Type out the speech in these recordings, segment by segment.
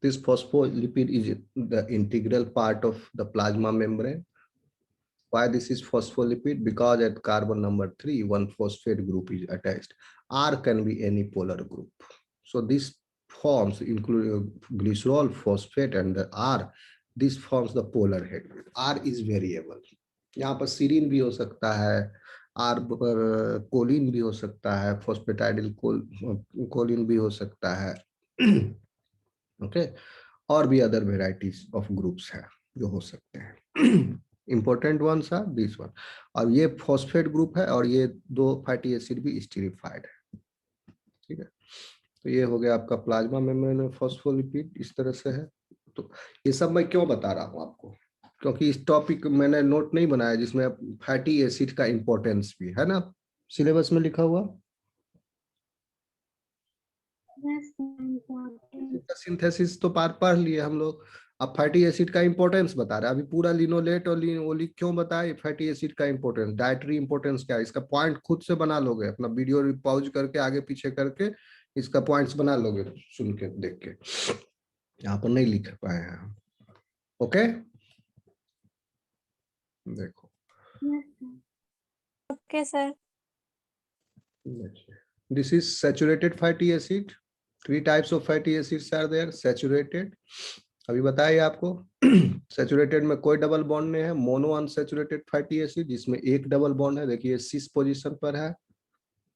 This phospholipid is the integral part of the plasma membrane. Why this is phospholipid? Because at carbon number 3, one phosphate group is attached. R can be any polar group. So this forms, including glycerol, phosphate, and the R, this forms the polar head. R is variable. यहाँ पर serine भी हो सकता है, are पर Colin भी हो सकता है, फॉस्फेटाइडिल कोलिन भी हो सकता है, ओके, और भी अदर वेराइटीज ऑफ ग्रुप्स है जो हो सकते हैं। Important ones are this one, और ये फॉस्फेट ग्रुप है और ये दो फैटी एसिड भी स्टीरिफाइड है, ठीक है। तो ये हो गया आपका प्लाज्मा मेम्ब्रेन में फॉस्फोलिपिड, इस तरह से है। तो ये सब मैं क्यों बता रहा हूँ आपको, क्योंकि इस टॉपिक मैंने नोट नहीं बनाया जिसमें फैटी एसिड का इंपॉर्टेंस भी है ना, सिलेबस में लिखा हुआ। सिंथेसिस तो पढ़ लिए हम लोग, अब फैटी एसिड का इंपॉर्टेंस बता रहे हैं। अभी पूरा लिनोलेट और लिनोलिक क्यों बताए, फैटी एसिड का इंपॉर्टेंस, डाइटरी इंपॉर्टेंस क्या है, इसका पॉइंट खुद से बना लोगे, अपना वीडियो पॉज करके आगे पीछे करके इसका पॉइंट्स बना लोगे, सुन के देख के, यहाँ पर नहीं लिख पाए हैं हम। ओके, देखो okay sir. This is saturated fatty acid. 3 types of fatty acids are there. Saturated, अभी बताइए आपको, सैचुरेटेड में कोई डबल बॉन्ड नहीं है, मोनो अनसैचुरेटेड फैटी एसिड जिसमें एक डबल बॉन्ड है, देखिए सिस पोजीशन पर है,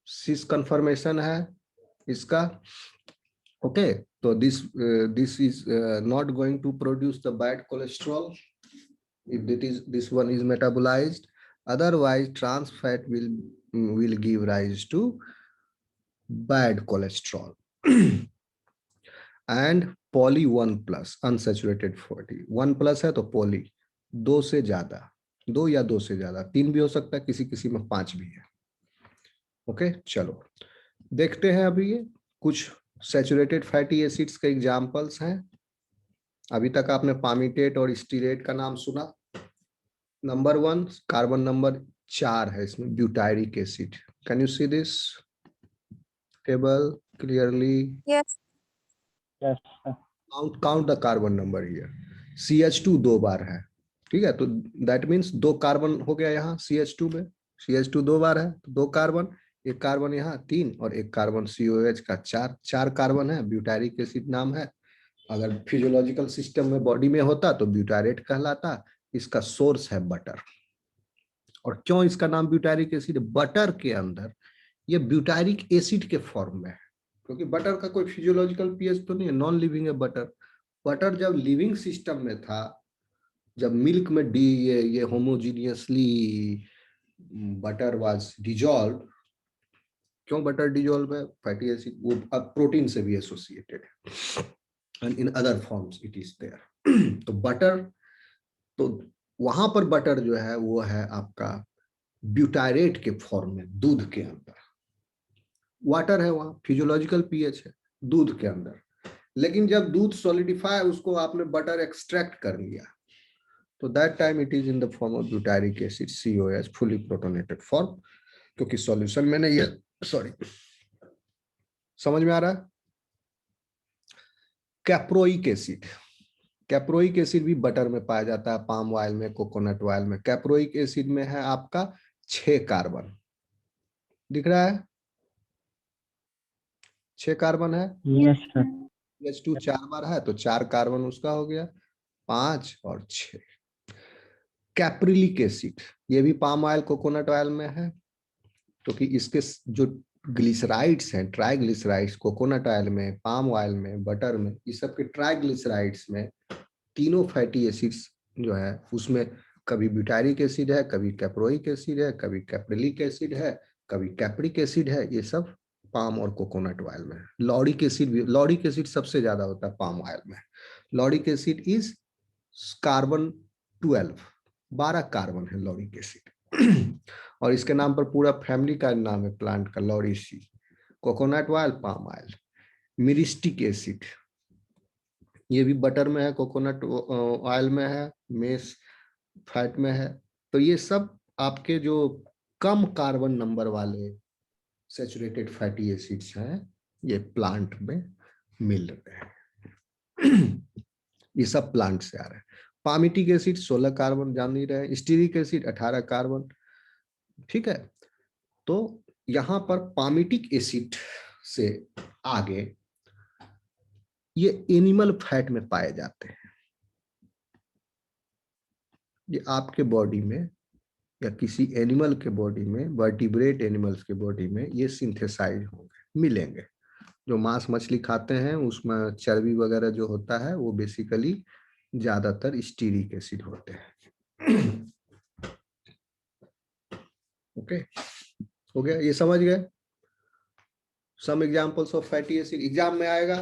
सिस कन्फर्मेशन है इसका, ओके। तो this is not going to produce the bad cholesterol if this one is metabolized, otherwise trans fat will give rise to bad cholesterol and poly 1+ unsaturated fatty, 1+ है तो poly, 2 से ज्यादा, 2 या 2 से ज्यादा, 3 भी हो सकता है, किसी किसी में 5 भी है, ओके। चलो देखते हैं अभी ये कुछ सैचुरेटेड फैटी एसिड्स के एग्जांपल्स हैं। अभी तक आपने पामीटेट और स्टीरेट का नाम सुना। नंबर 1 कार्बन नंबर 4 है इसमें, butyric acid. Can you see this table clearly? Yes. Count the carbon number here. CH2 2 बार है, ठीक है, तो दैट मीन्स 2 कार्बन हो गया यहाँ CH2 में, CH2 2 बार है तो 2 कार्बन, एक कार्बन यहाँ 3 और एक कार्बन COH का 4 कार्बन है, ब्यूटायरिक एसिड नाम है। अगर फिजियोलॉजिकल सिस्टम में बॉडी में होता तो ब्यूटारेट कहलाता। इसका सोर्स है बटर। और क्यों इसका नाम ब्यूटारिक एसिड? बटर के अंदर ये ब्यूटारिक एसिड के फॉर्म में है, क्योंकि बटर का कोई फिजियोलॉजिकल पीएच तो नहीं है, नॉन लिविंग है बटर। बटर जब लिविंग सिस्टम में था, जब मिल्क में ये होमोजीनियसली बटर वाज डिजॉल्व। क्यों बटर डिजॉल्व है? फैटी एसिड वो अब प्रोटीन से भी एसोसिएटेड है, and in other forms it is there. तो बटर, तो वहां पर बटर जो है वो है आपका ब्यूटारेट के फॉर्म में, दूध के अंदर। वाटर है वहां, फिजियोलॉजिकल पीएच है दूध के अंदर। लेकिन जब दूध सॉलिडिफाई, उसको आपने बटर एक्सट्रैक्ट कर लिया, तो that time it is in the form of butyric acid, COH, fully protonated form, क्योंकि सॉल्यूशन में नहीं है। सॉरी, समझ में आ रहा है? कैप्रोइक एसिड, कैप्रोइक एसिड भी बटर में पाया जाता है, पाम ऑयल में, कोकोनट ऑयल में। कैप्रोइक एसिड में है आपका 6 कार्बन, दिख रहा है? 6 कार्बन है। Yes sir. H2 4 बार है तो 4 कार्बन उसका हो गया, 5 और 6। कैप्रिलिक एसिड, ये भी पाम ऑयल कोकोनट ऑयल में है, क्योंकि इसके जो ग्लिसराइड्स हैं, ट्राइग्लिसराइड्स, कोकोनट ऑयल में, पाम ऑयल में, बटर में, इस सब के ट्राइग्लिसराइड्स में तीनों फैटी एसिड्स जो है उसमें कभी ब्यूटारिक एसिड है, कभी कैप्रोइक एसिड है, कभी कैप्रिलिक एसिड है, कभी कैप्रिक एसिड है। ये सब पाम और कोकोनट ऑयल में। लॉरिक एसिड भी, लॉरिक एसिड सबसे ज्यादा होता है पाम ऑयल में। Lauric acid is carbon 12 carbon है लॉरिक एसिड। और इसके नाम पर पूरा फैमिली का नाम है प्लांट का, लॉरिसी। Coconut oil, palm oil. Myristic acid, ये भी बटर में है, कोकोनट ऑयल में है, मेस फैट में है। तो ये सब आपके जो कम कार्बन नंबर वाले सैचुरेटेड फैटी एसिड्स हैं, ये प्लांट में मिल रहे हैं। ये सब प्लांट से आ रहा है। पामिटिक एसिड 16 कार्बन जान नहीं रहे, स्टीरिक एसिड 18 कार्बन। ठीक है, तो यहां पर पामिटिक एसिड से आगे ये एनिमल फैट में पाए जाते हैं। ये आपके बॉडी में या किसी एनिमल के बॉडी में, वर्टिब्रेट एनिमल्स के बॉडी में ये सिंथेसाइज होंगे, मिलेंगे। जो मांस मछली खाते हैं उसमें चर्बी वगैरह जो होता है वो बेसिकली ज्यादातर स्टीरिक एसिड होते हैं। ओके, हो गया, ये समझ गए। Some examples of fatty acid exam में आएगा।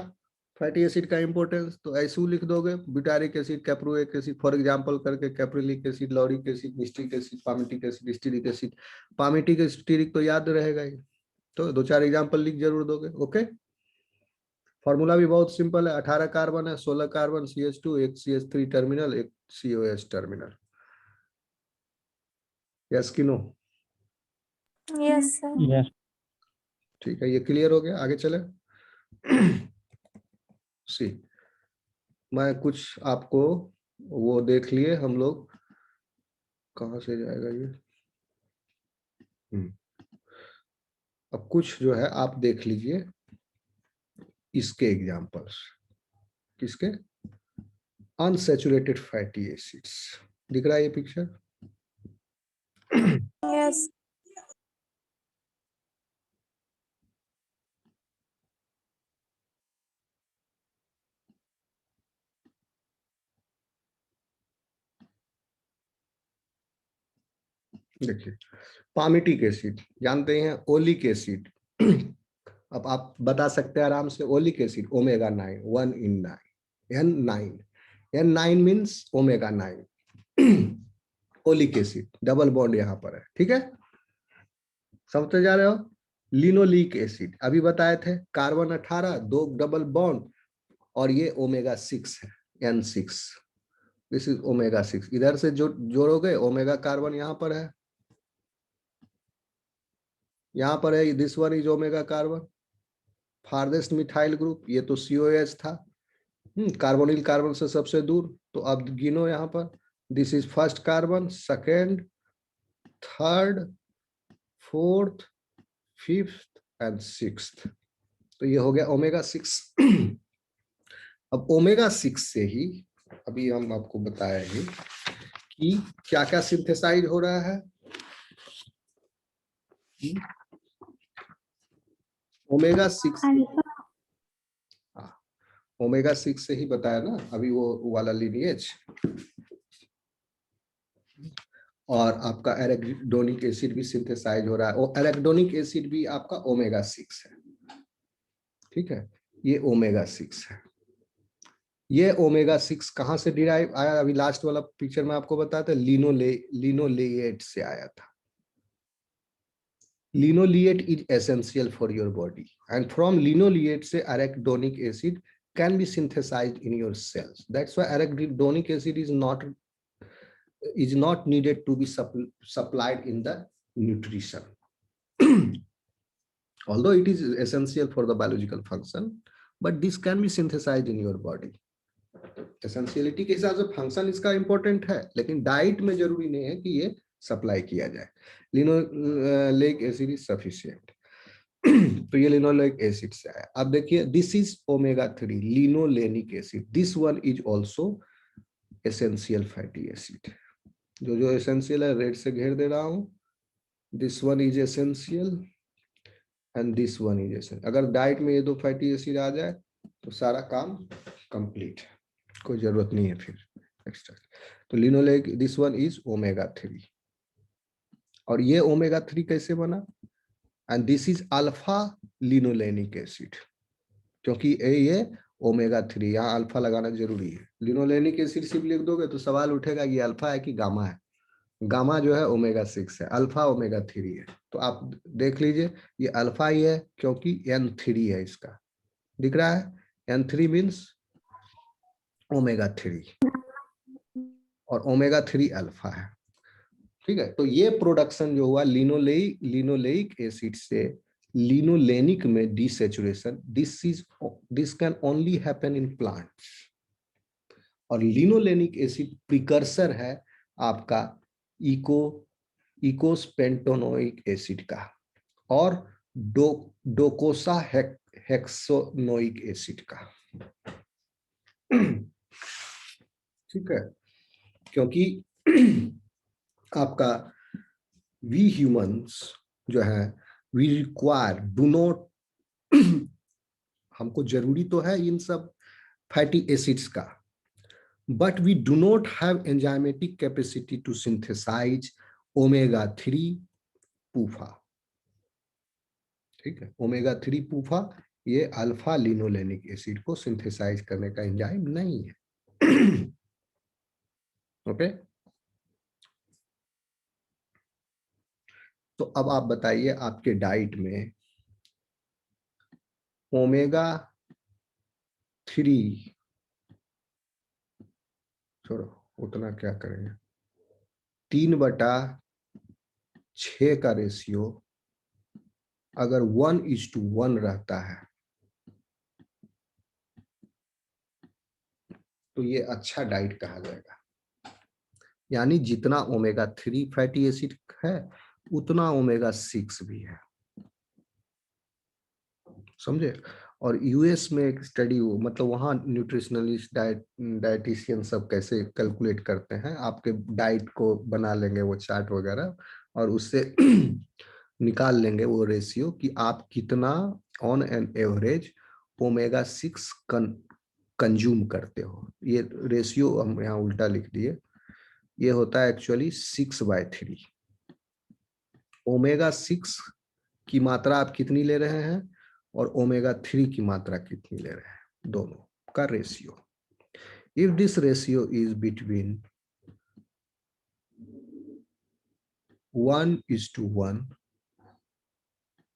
फैटी एसिड का इंपॉर्टेंस तो ऐसे लिख दोगे, butyric acid, caproic acid, for example करके caprylic acid, lauric acid, mystic acid, palmitic acid, stearic acid. Palmitic stearic तो याद रहेगा ही, तो 2-4 एग्जांपल लिख जरूर दोगे। ओके, फॉर्मूला भी बहुत सिंपल है, 18 कार्बन है, 16 कार्बन, CH2, एक CH3 टर्मिनल, एक COH टर्मिनल। यस कि नो? Yes sir. ठीक है, ये क्लियर हो गया, आगे चले। सी, मैं कुछ आपको वो देख लिए हम लोग, कहाँ से जाएगा ये। अब कुछ जो है आप देख लीजिए इसके एग्जांपल्स। किसके? Unsaturated fatty acids. दिख रहा है ये पिक्चर? यस देखिए, पामिटिक एसिड जानते हैं, ओलिक एसिड। अब आप बता सकते हैं आराम से, oleic acid omega 9, 1 in 9, N9 means omega 9। Oleic acid double bond यहाँ पर है, ठीक है, समझते जा रहे हो। लिनोलिक एसिड अभी बताए थे, कार्बन 18, 2 डबल बॉन्ड, और ये ओमेगा 6 है, N6। This is omega 6। इधर से जो जोड़ोगे, ओमेगा कार्बन यहाँ पर है, यहाँ पर है, this one is omega carbon. Farthest methyl group, ये तो COH था, कार्बोनिल कार्बन से सबसे दूर। तो अब गिनो यहाँ पर, this is first carbon, second, third, fourth, fifth and sixth. तो ये हो गया ओमेगा 6। अब ओमेगा 6 से ही अभी हम आपको बताएंगे कि क्या क्या सिंथेसाइज हो रहा है। ओमेगा 6, ओमेगा 6 से ही बताया ना अभी वो वाला लिनिएज। और आपका एराकिडोनिक एसिड भी सिंथेसाइज हो रहा है, और एराकिडोनिक एसिड भी आपका ओमेगा 6 है। ठीक है, ये ओमेगा 6 है। ये ओमेगा 6 कहां से डिराइव आया? अभी लास्ट वाला पिक्चर में आपको बताया था, लिनोलेट से आया था। Linoleate is essential for your body, and from linoleate से arachidonic acid can be synthesized in your cells. That's why arachidonic acid is not needed to be supplied in the nutrition. Although it is essential for the biological function, but this can be synthesized in your body. Essentiality के हिसाब से function इसका important है, लेकिन diet में जरूरी नहीं है कि ये सप्लाई किया जाए। लिनोलेक एसिड इज सफिशिएंट। तो ये लिनोलेक एसिड से आया। अब देखिए, this is omega 3 linolenic acid, this one is also essential fatty acid. जो जो एसेंशियल है रेड से घेर दे रहा हूं, this one is essential and this one is essential. अगर डाइट में ये दो फैटी एसिड आ जाए तो सारा काम कंप्लीट है, कोई जरूरत नहीं है फिर एक्स्ट्रा। तो लिनोलेक, दिस वन इज ओमेगा 3, और ये ओमेगा 3 कैसे बना? And this is alpha linolenic acid, क्योंकि ये ओमेगा 3, यहाँ अल्फा लगाना जरूरी है। लिनोलेनिक एसिड सिर्फ लिख दोगे तो सवाल उठेगा ये अल्फा है कि गामा है। गामा जो है ओमेगा 6 है, अल्फा ओमेगा 3 है। तो आप देख लीजिए, ये अल्फा ही है क्योंकि N3 है इसका, दिख रहा है, N3 मीन्स ओमेगा 3, और ओमेगा 3 अल्फा है। ठीक है, तो ये प्रोडक्शन जो हुआ लिनोलेइक एसिड से, लिनोलेनिक में desaturation, this can only happen in plants. और लिनोलेनिक एसिड प्रिकर्सर है आपका इकोस्पेंटोनोइक एसिड का और डोकोसा हेक्सोनोइक एसिड का। ठीक है, क्योंकि आपका वी ह्यूमंस जो है वी रिक्वायर डू नॉट, हमको जरूरी तो है इन सब फैटी एसिड्स का, but we do not have enzymatic capacity to synthesize omega-3 PUFA। ठीक है, omega-3 PUFA ये अल्फा लिनोलेनिक एसिड को सिंथेसाइज करने का एंजाइम नहीं है। ओके, तो अब आप बताइए आपके डाइट में omega-3, छोड़ो उतना क्या करेंगे, 3/6 का रेशियो अगर 1:1 रहता है तो ये अच्छा डाइट कहा जाएगा। यानी जितना omega-3 फैटी एसिड है उतना omega-6 भी है, समझे। और यूएस में एक स्टडी हो, मतलब वहाँ न्यूट्रिशनलिस्ट डाइटिशियन सब कैसे कैलकुलेट करते हैं, आपके डाइट को बना लेंगे वो चार्ट वगैरह और उससे निकाल लेंगे वो रेशियो कि आप कितना on an average omega-6 consume करते हो। ये रेशियो हम यहाँ उल्टा लिख दिए, ये होता है एक्चुअली 6/3। omega-6 की मात्रा आप कितनी ले रहे हैं और omega-3 की मात्रा कितनी ले रहे हैं, दोनों का ratio. If this ratio is between 1:1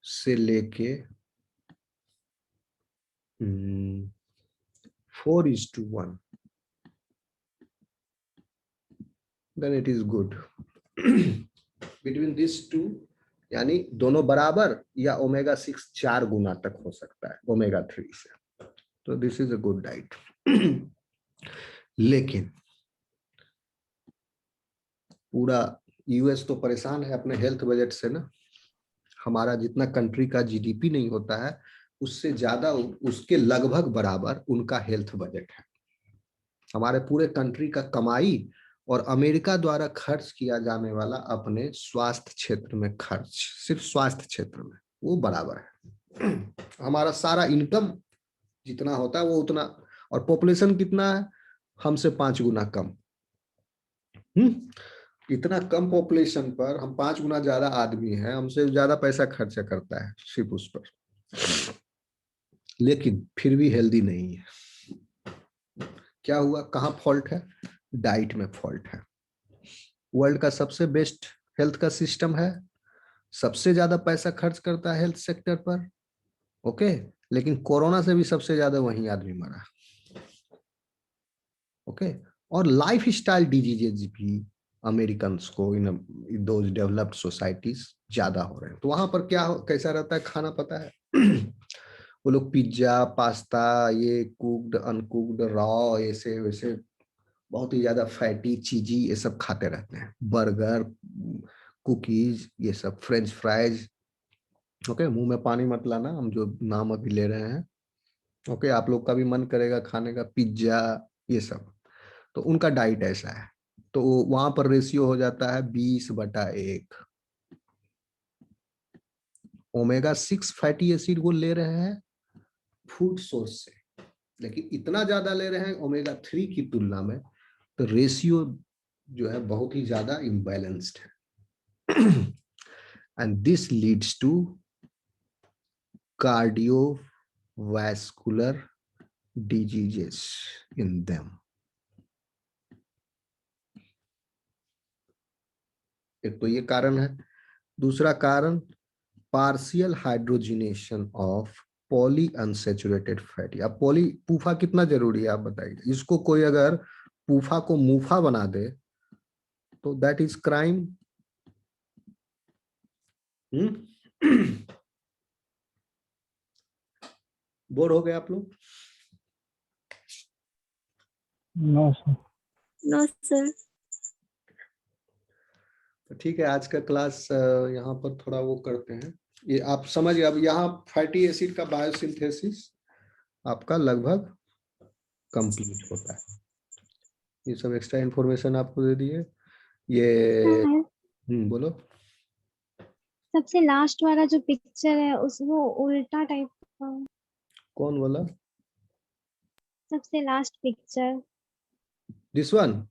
से लेके 4:1, then it is good। between these two यानी दोनों बराबर या omega-6 4 गुना तक हो सकता है omega-3 से, तो this is a good diet. लेकिन पूरा यूएस तो परेशान है अपने हेल्थ बजट से ना, हमारा जितना कंट्री का जीडीपी नहीं होता है उससे ज्यादा, उसके लगभग बराबर उनका हेल्थ बजट है। हमारे पूरे कंट्री का कमाई और अमेरिका द्वारा खर्च किया जाने वाला अपने स्वास्थ्य क्षेत्र में खर्च, सिर्फ स्वास्थ्य क्षेत्र में, वो बराबर है। हमारा सारा इनकम जितना होता है वो उतना, और पॉपुलेशन कितना है, हमसे 5 गुना कम। इतना कम पॉपुलेशन पर हम 5 गुना ज्यादा आदमी हैं, हमसे ज्यादा पैसा खर्चा करता है सिर्फ उस पर, लेकिन फिर भी हेल्दी नहीं है। क्या हुआ, कहाँ फॉल्ट है, डाइट में फॉल्ट है। वर्ल्ड का सबसे बेस्ट हेल्थ का सिस्टम है, सबसे ज्यादा पैसा खर्च करता है हेल्थ सेक्टर पर, ओके, लेकिन कोरोना से भी सबसे ज्यादा वही आदमी मरा, ओके। और लाइफ स्टाइल डिजीजेज भी अमेरिकन्स को इन दोज डेवलप्ड सोसाइटीज ज्यादा हो रहे हैं। तो वहां पर क्या कैसा रहता है खाना पता है, वो लोग पिज्जा पास्ता, ये कुक्ड अनकुक्ड रॉ, ऐसे वैसे बहुत ही ज्यादा फैटी चीजी ये सब खाते रहते हैं, बर्गर कुकीज ये सब, फ्रेंच फ्राइज, ओके। मुंह में पानी मत लाना, हम जो नाम अभी ले रहे हैं, ओके। आप लोग का भी मन करेगा खाने का पिज्जा ये सब, तो उनका डाइट ऐसा है। तो वहां पर रेशियो हो जाता है 20/1। omega-6 फैटी एसिड वो ले रहे हैं फूड सोर्स से, लेकिन इतना ज्यादा ले रहे हैं omega-3 की तुलना में, तो रेशियो जो है बहुत ही ज्यादा इम्बैलेंस्ड है। And this leads to cardiovascular diseases in them। एक तो ये कारण है, दूसरा कारण partial hydrogenation of poly unsaturated fatty. अब पॉली पूफा कितना जरूरी है आप बताइए, इसको कोई अगर पूफा को मूफा बना दे तो दैट इज क्राइम। बोर हो गए आप लोग? No sir. No sir. तो ठीक है, आज का क्लास यहाँ पर थोड़ा वो करते हैं। ये आप समझ गए। अब यहाँ फैटी एसिड का बायोसिंथेसिस आपका लगभग कंप्लीट होता है। ये सब एक्स्ट्रा इंफॉर्मेशन आपको दे दिए। ये बोलो। सबसे लास्ट वाला जो पिक्चर है उस वो उल्टा टाइप का, कौन वाला? सबसे लास्ट पिक्चर। This one.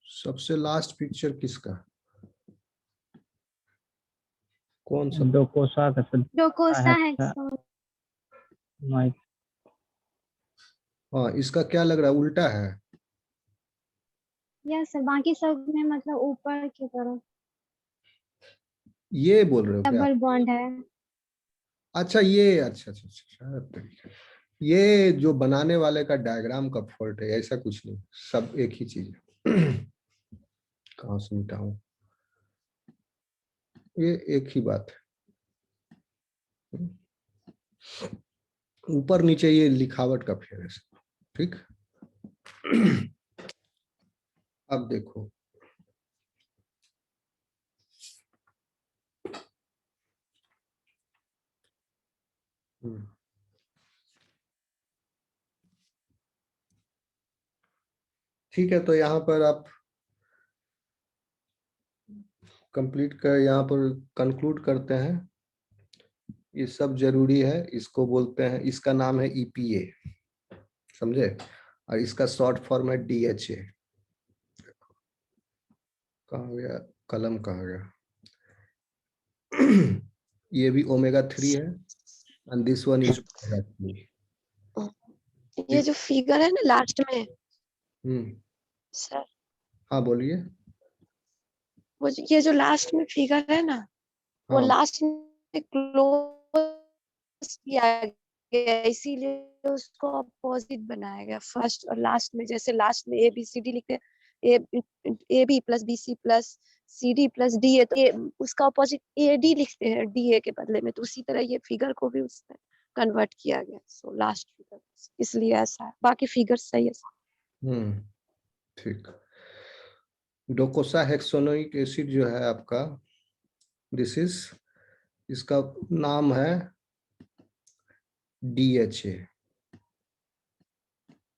सबसे लास्ट पिक्चर किसका? कौन सा? डोकोसा का सर। डोकोसा हेक्सोन। माइक। हाँ, इसका क्या लग रहा है, उल्टा है? यस सर, बाकी सब में मतलब ऊपर की तरफ ये बोल रहे हो क्या? डबल बॉन्ड है। अच्छा ये, अच्छा अच्छा अच्छा अच्छा। ये जो बनाने वाले का डायग्राम का फॉल्ट है, ऐसा कुछ नहीं, सब एक ही चीज है। कहाँ से मिटाऊं? ये एक ही बात है। ऊपर नीचे ये लिखावट का फेर है सब, ठीक। अब देखो, ठीक है, तो यहाँ पर आप कंप्लीट कर, यहाँ पर कंक्लूड करते हैं। ये सब जरूरी है, इसको बोलते हैं, इसका नाम है ईपीए, समझे? और इसका शॉर्ट फॉर्म है डीएचए। कहाँ गया कलम, कहाँ गया? ये भी ओमेगा 3 है, and this one is omega 3। ये जो फिगर है ना लास्ट में सर, हाँ बोलिए। वो ये जो लास्ट में फिगर है ना, वो हाँ लास्ट में क्लोज किया गया, इसीलिए उसको अपोजिट बनाया गया। फर्स्ट और लास्ट में, जैसे लास्ट में ए बी सी डी लिखते हैं, A B plus B C plus C D plus D A, तो ये उसका अपोजिट ए डी लिखते हैं डी ए के बदले में। तो उसी तरह ये फिगर को भी उसमें कन्वर्ट किया गया। सो लास्ट फिगर इसलिए ऐसा है, बाकी फिगर सही है। ठीक। डोकोसा हेक्सोनोइक एसिड जो है आपका, दिस इज, इसका नाम है डीएचए।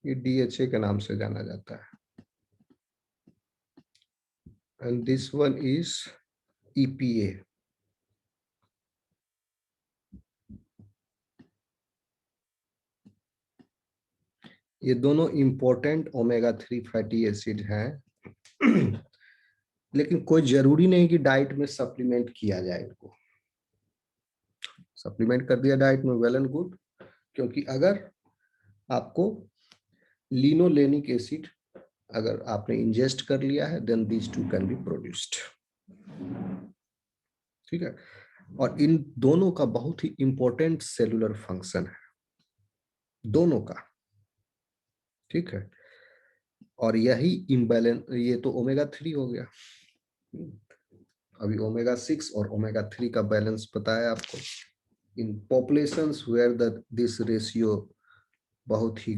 ये डीएचए के नाम से जाना जाता है, and this one is EPA. ये दोनों इंपॉर्टेंट ओमेगा 3 फैटी एसिड हैं। लेकिन कोई जरूरी नहीं कि डाइट में सप्लीमेंट किया जाए इनको। सप्लीमेंट कर दिया डाइट में, वेल एंड गुड, क्योंकि अगर आपको लिनोलेनिक एसिड अगर आपने इंजेस्ट कर लिया है, then these two can be produced, ठीक है। और इन दोनों का बहुत ही इंपॉर्टेंट सेलुलर फंक्शन है, दोनों का, ठीक है। और यही इम्बैलेंस, ये तो ओमेगा 3 हो गया, अभी ओमेगा 6 और ओमेगा 3 का बैलेंस बताया आपको। इन पॉपुलेशंस वेयर दिस रेशियो बहुत ही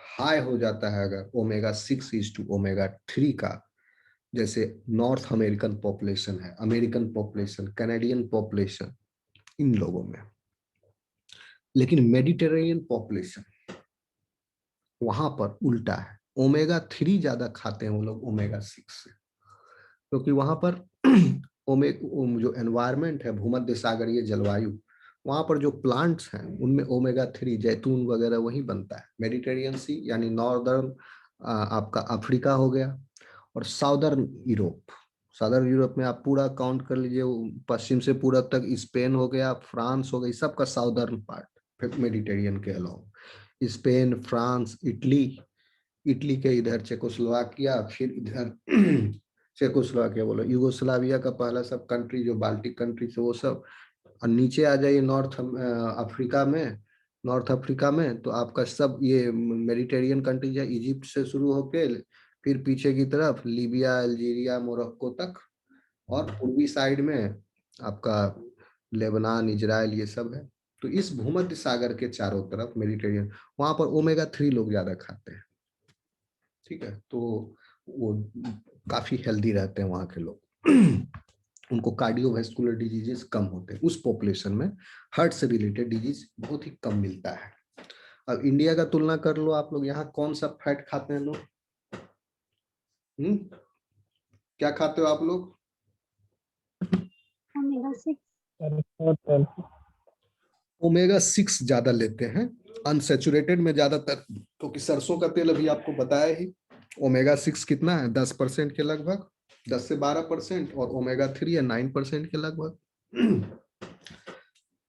हाई हो जाता है, अगर ओमेगा 6 इज टू ओमेगा 3 का, जैसे नॉर्थ अमेरिकन पॉपुलेशन है, अमेरिकन पॉपुलेशन, कैनेडियन पॉपुलेशन, इन लोगों में। लेकिन मेडिटेरेनियन पॉपुलेशन, वहां पर उल्टा है, ओमेगा 3 ज्यादा खाते हैं वो लोग ओमेगा 6 से, क्योंकि वहां पर जो एनवायरमेंट है, भूमध्य सागरीय जलवायु, वहां पर जो प्लांट्स हैं उनमें ओमेगा 3, जैतून वगैरह वही बनता है। मेडिटेरियन सी यानी नॉर्दर्न आपका अफ्रीका हो गया, और साउदर्न यूरोप। साउदर्न यूरोप में आप पूरा काउंट कर लीजिए, पश्चिम से पूरब तक, स्पेन हो गया, फ्रांस हो गई, सबका साउदर्न पार्ट मेडिटेरियन के अलावा, स्पेन, फ्रांस, इटली, इटली के इधर चेकोस्लोवाकिया, फिर इधर चेकोस्लोवाकिया बोलो, यूगोस्लाविया का पहला सब कंट्री जो बाल्टिक कंट्री से, वो सब। और नीचे आ जाइए नॉर्थ अफ्रीका में, नॉर्थ अफ्रीका में तो आपका सब ये मेडिटेरियन कंट्रीज है, इजिप्ट से शुरू होके फिर पीछे की तरफ लीबिया, अल्जीरिया, मोरक्को तक, और पूर्वी साइड में आपका लेबनान, इजराइल, ये सब है। तो इस भूमध्य सागर के चारों तरफ मेडिटेरियन, वहां पर ओमेगा 3 लोग ज्यादा खाते हैं, ठीक है, तो वो काफी हेल्दी रहते हैं वहां के लोग। उनको कार्डियोवास्कुलर डिजीजेस कम होते हैं, उस पॉपुलेशन में हार्ट से रिलेटेड डिजीज बहुत ही कम मिलता है। अब इंडिया का तुलना कर लो आप लोग, यहाँ कौन सा फैट खाते हैं लोग? क्या खाते हो आप लोग? ओमेगा 6। सरसों तेल। ओमेगा 6 ज्यादा लेते हैं अनसेचुरेटेड में ज्यादातर, क्योंकि सरसों का तेल अभी आपको बताया ही, ओमेगा 6 कितना है, 10% के लगभग, 10 से 12%, और ओमेगा 3 है 9% के लगभग।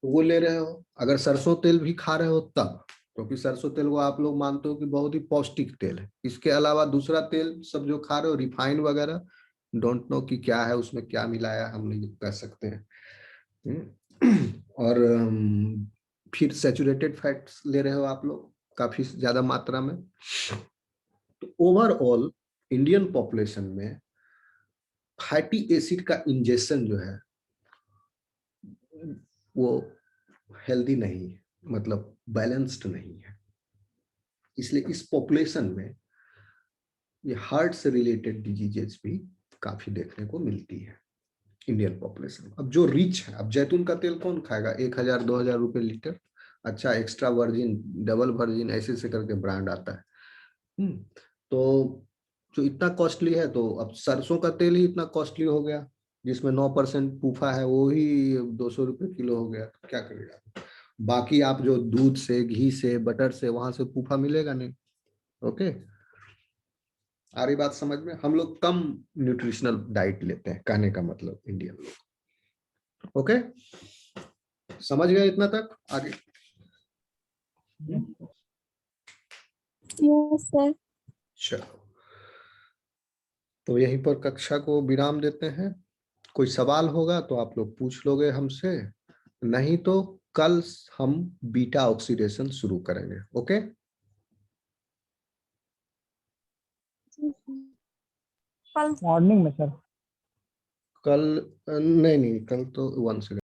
तो वो ले रहे हो। अगर सरसों तेल भी खा रहे हो तब, क्योंकि सरसों तेल को आप लोग मानते हो कि बहुत ही पौष्टिक तेल है, इसके अलावा दूसरा तेल सब जो खा रहे हो रिफाइन वगैरह, डोंट नो कि क्या है उसमें, क्या मिलाया हम नहीं कह सकते हैं। और फिर सैचुरेटेड फैट्स ले रहे हो आप लोग काफी ज्यादा मात्रा में। तो ओवरऑल इंडियन पॉपुलेशन में फैटी एसिड का इंजेक्शन जो है वो हेल्दी नहीं है, मतलब बैलेंस्ड नहीं है, इसलिए इस पॉपुलेशन में ये हार्ट से रिलेटेड डिजीजेस भी काफी देखने को मिलती है इंडियन पॉपुलेशन। अब जो रिच है, अब जैतून का तेल कौन खाएगा, 1000-2000 रुपए लीटर, अच्छा एक्स्ट्रा वर्जिन, डबल वर्जिन, ऐसे ऐसे करके ब्रांड आता है। तो जो इतना कॉस्टली है, तो अब सरसों का तेल ही इतना कॉस्टली हो गया, जिसमें 9% पूफा है, वो ही 200 रुपए किलो हो गया, तो क्या करेगा। बाकी आप जो दूध से, घी से, बटर से, वहां से पूफा मिलेगा नहीं। ओके, आ रही बात समझ में? हम लोग कम न्यूट्रिशनल डाइट लेते हैं, कहने का मतलब इंडियन लोग। ओके, समझ गए इतना तक? आगे Yes, sir. चलो, तो यहीं पर कक्षा को विराम देते हैं। कोई सवाल होगा तो आप लोग पूछ लोगे हमसे, नहीं तो कल हम बीटा ऑक्सीडेशन शुरू करेंगे। ओके, कल मॉर्निंग में सर। कल नहीं नहीं, कल तो 1 सेकंड।